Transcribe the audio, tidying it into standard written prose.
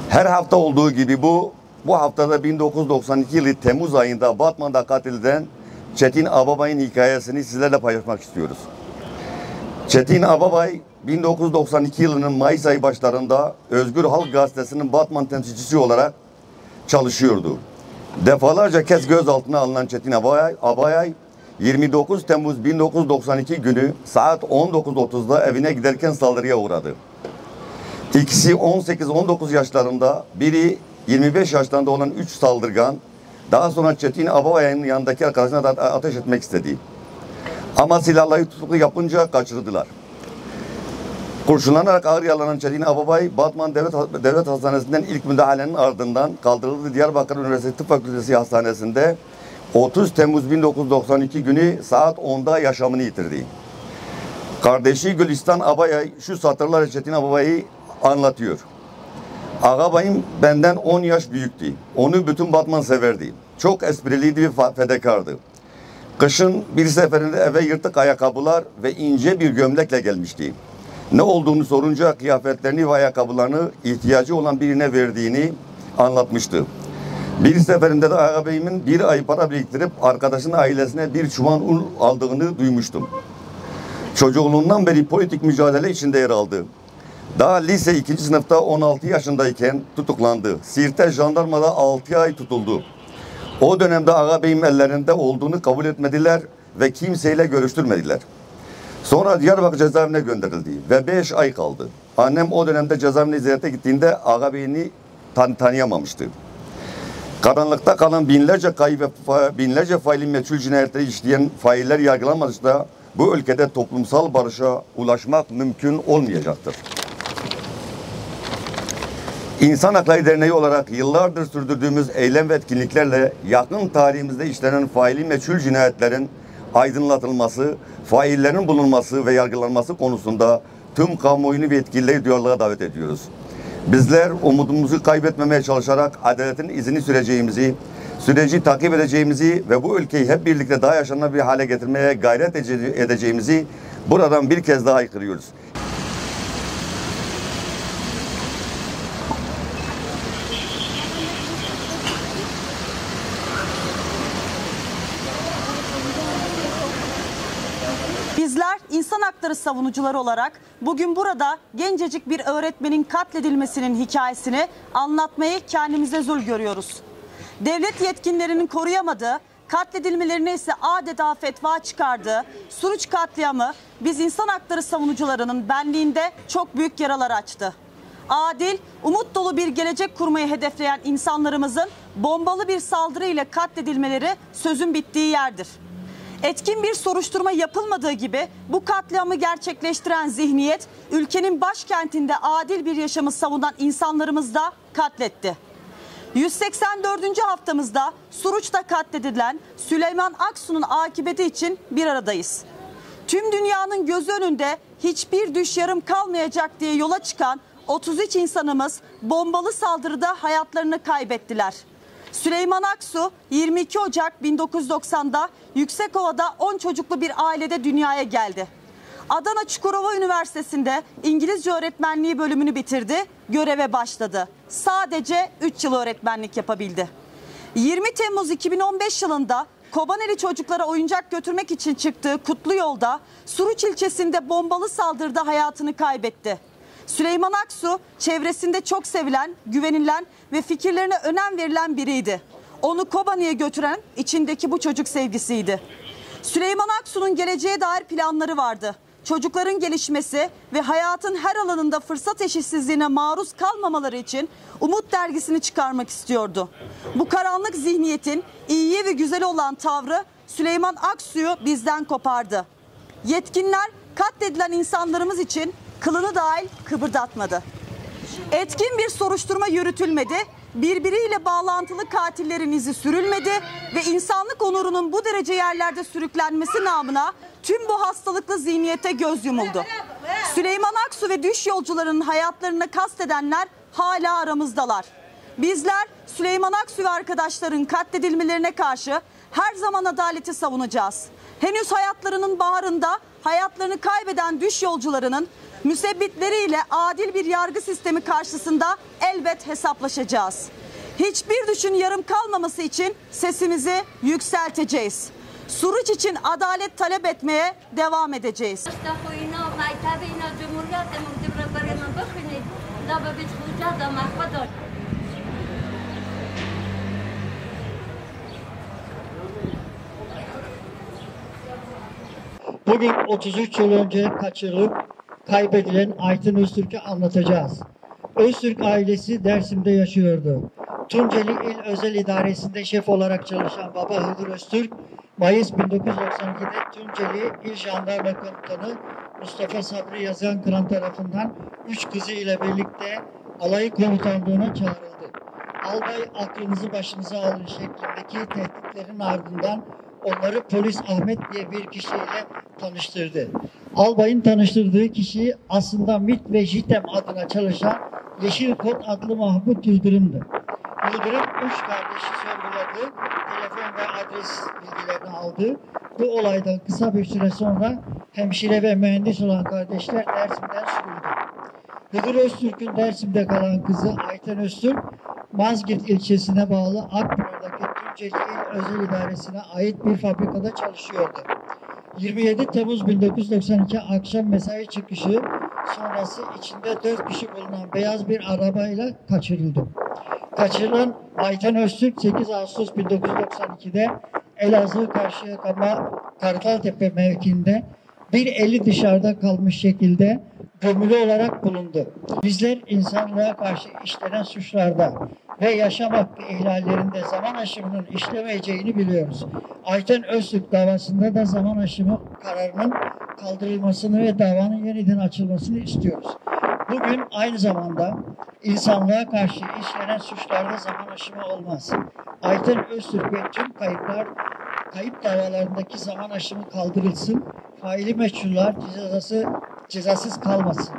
Her hafta olduğu gibi bu haftada 1992 yılı Temmuz ayında Batman'da katledilen Çetin Ababay'ın hikayesini sizlerle paylaşmak istiyoruz. Çetin Ababay 1992 yılının Mayıs ayı başlarında Özgür Halk Gazetesi'nin Batman temsilcisi olarak çalışıyordu. Defalarca kez gözaltına alınan Çetin Ababay 29 Temmuz 1992 günü saat 19.30'da evine giderken saldırıya uğradı. İkisi 18-19 yaşlarında, biri 25 yaşlarında olan 3 saldırgan daha sonra Çetin Ababay'ın yanındaki arkadaşına da ateş etmek istedi. Ama silahla tutuklu yapınca kaçırdılar. Kurşunlanarak ağır yaralanan Çetin Ababay, Batman Devlet Hastanesi'nden ilk müdahalenin ardından kaldırıldı. Diyarbakır Üniversitesi Tıp Fakültesi Hastanesi'nde 30 Temmuz 1992 günü saat 10'da yaşamını yitirdi. Kardeşi Gülistan Abay şu satırlarla Çetin Ababay'ı anlatıyor. Ağabayım benden 10 yaş büyüktü. Onu bütün Batman severdi. Çok espriliydi ve fedakardı. Kışın bir seferinde eve yırtık ayakkabılar ve ince bir gömlekle gelmişti. Ne olduğunu sorunca kıyafetlerini ve ayakkabılarını ihtiyacı olan birine verdiğini anlatmıştı. Bir seferinde de ağabeyimin bir ay para biriktirip arkadaşının ailesine bir çuval un aldığını duymuştum. Çocukluğundan beri politik mücadele içinde yer aldı. Daha lise 2. sınıfta 16 yaşındayken tutuklandı. Siirt'te jandarmada 6 ay tutuldu. O dönemde ağabeyim ellerinde olduğunu kabul etmediler ve kimseyle görüştürmediler. Sonra Diyarbakır cezaevine gönderildi ve 5 ay kaldı. Annem o dönemde cezaevine ziyarete gittiğinde ağabeyini tanıyamamıştı. Karanlıkta kalan binlerce kayıp ve binlerce faili meçhul cinayetleri işleyen failler yargılanmadıkça bu ülkede toplumsal barışa ulaşmak mümkün olmayacaktır. İnsan Hakları Derneği olarak yıllardır sürdürdüğümüz eylem ve etkinliklerle yakın tarihimizde işlenen faili meçhul cinayetlerin aydınlatılması, faillerin bulunması ve yargılanması konusunda tüm kamuoyunu ve yetkilileri duyarlılığa davet ediyoruz. Bizler umudumuzu kaybetmemeye çalışarak adaletin izini süreci takip edeceğimizi ve bu ülkeyi hep birlikte daha yaşanır bir hale getirmeye gayret edeceğimizi buradan bir kez daha haykırıyoruz. Bizler insan hakları savunucuları olarak bugün burada gencecik bir öğretmenin katledilmesinin hikayesini anlatmayı kendimize zul görüyoruz. Devlet yetkililerinin koruyamadığı, katledilmelerine ise adeta fetva çıkardığı Suruç katliamı biz insan hakları savunucularının benliğinde çok büyük yaralar açtı. Adil, umut dolu bir gelecek kurmayı hedefleyen insanlarımızın bombalı bir saldırıyla katledilmeleri sözün bittiği yerdir. Etkin bir soruşturma yapılmadığı gibi bu katliamı gerçekleştiren zihniyet ülkenin başkentinde adil bir yaşamı savunan insanlarımız da katletti. 184. haftamızda Suruç'ta katledilen Süleyman Aksu'nun akıbeti için bir aradayız. Tüm dünyanın gözü önünde hiçbir düş yarım kalmayacak diye yola çıkan 33 insanımız bombalı saldırıda hayatlarını kaybettiler. Süleyman Aksu 22 Ocak 1990'da Yüksekova'da 10 çocuklu bir ailede dünyaya geldi. Adana Çukurova Üniversitesi'nde İngilizce öğretmenliği bölümünü bitirdi, göreve başladı. Sadece 3 yıl öğretmenlik yapabildi. 20 Temmuz 2015 yılında Kobaneli çocuklara oyuncak götürmek için çıktığı Kutlu Yolda Suruç ilçesinde bombalı saldırıda hayatını kaybetti. Süleyman Aksu çevresinde çok sevilen, güvenilen ve fikirlerine önem verilen biriydi. Onu Kobani'ye götüren içindeki bu çocuk sevgisiydi. Süleyman Aksu'nun geleceğe dair planları vardı. Çocukların gelişmesi ve hayatın her alanında fırsat eşitsizliğine maruz kalmamaları için Umut dergisini çıkarmak istiyordu. Bu karanlık zihniyetin iyiye ve güzel olan tavrı Süleyman Aksu'yu bizden kopardı. Yetkililer katledilen insanlarımız için kılını dahil kıpırdatmadı. Etkin bir soruşturma yürütülmedi, birbiriyle bağlantılı katillerin izi sürülmedi ve insanlık onurunun bu derece yerlerde sürüklenmesi namına tüm bu hastalıklı zihniyete göz yumuldu. Süleyman Aksu ve düş yolcularının hayatlarına kastedenler hala aramızdalar. Bizler Süleyman Aksu ve arkadaşların katledilmelerine karşı her zaman adaleti savunacağız. Henüz hayatlarının baharında hayatlarını kaybeden düş yolcularının müsebbitleriyle adil bir yargı sistemi karşısında elbet hesaplaşacağız. Hiçbir düşün yarım kalmaması için sesimizi yükselteceğiz. Suruç için adalet talep etmeye devam edeceğiz. Bugün 33 yıl önce kaçırılıp kaybedilen Ayten Öztürk'ü anlatacağız. Öztürk ailesi Dersim'de yaşıyordu. Tunceli İl Özel İdaresi'nde şef olarak çalışan baba Hıdır Öztürk, Mayıs 1992'de Tunceli İl Jandarma Komutanı Mustafa Sabri Yazgan Kıran tarafından 3 kızı ile birlikte alayı komutanlığına çağrıldı. Albay aklınızı başınıza alın şeklindeki tehditlerin ardından onları polis Ahmet diye bir kişiyle tanıştırdı. Albayın tanıştırdığı kişi aslında MİT ve JITEM adına çalışan Yeşil Kod adlı Mahmut Yıldırım'dı. Yıldırım 3 kardeşi sorguladı, telefon ve adres bilgilerini aldı. Bu olaydan kısa bir süre sonra hemşire ve mühendis olan kardeşler Dersim'den sürüldü. Hıdır Öztürk'ün Dersim'de kalan kızı Ayten Öztürk, Mazgirt ilçesine bağlı Akpınar'daki Tunceli İl Özel İdaresi'ne ait bir fabrikada çalışıyordu. 27 Temmuz 1992 akşam mesai çıkışı sonrası içinde 4 kişi bulunan beyaz bir arabayla kaçırıldı. Kaçırılan Ayten Öztürk 8 Ağustos 1992'de Elazığ Karşıyaka Kartaltepe mevkiinde bir eli dışarıda kalmış şekilde gömülü olarak bulundu. Bizler insanlığa karşı işlenen suçlarda ve yaşam hakkı ihlallerinde zaman aşımının işlemeyeceğini biliyoruz. Ayten Öztürk davasında da zaman aşımı kararının kaldırılmasını ve davanın yeniden açılmasını istiyoruz. Bugün aynı zamanda insanlığa karşı işlenen suçlarda zaman aşımı olmaz. Ayten Öztürk ve tüm kayıp davalarındaki zaman aşımı kaldırılsın, faili meçhuller cezasız kalmasın.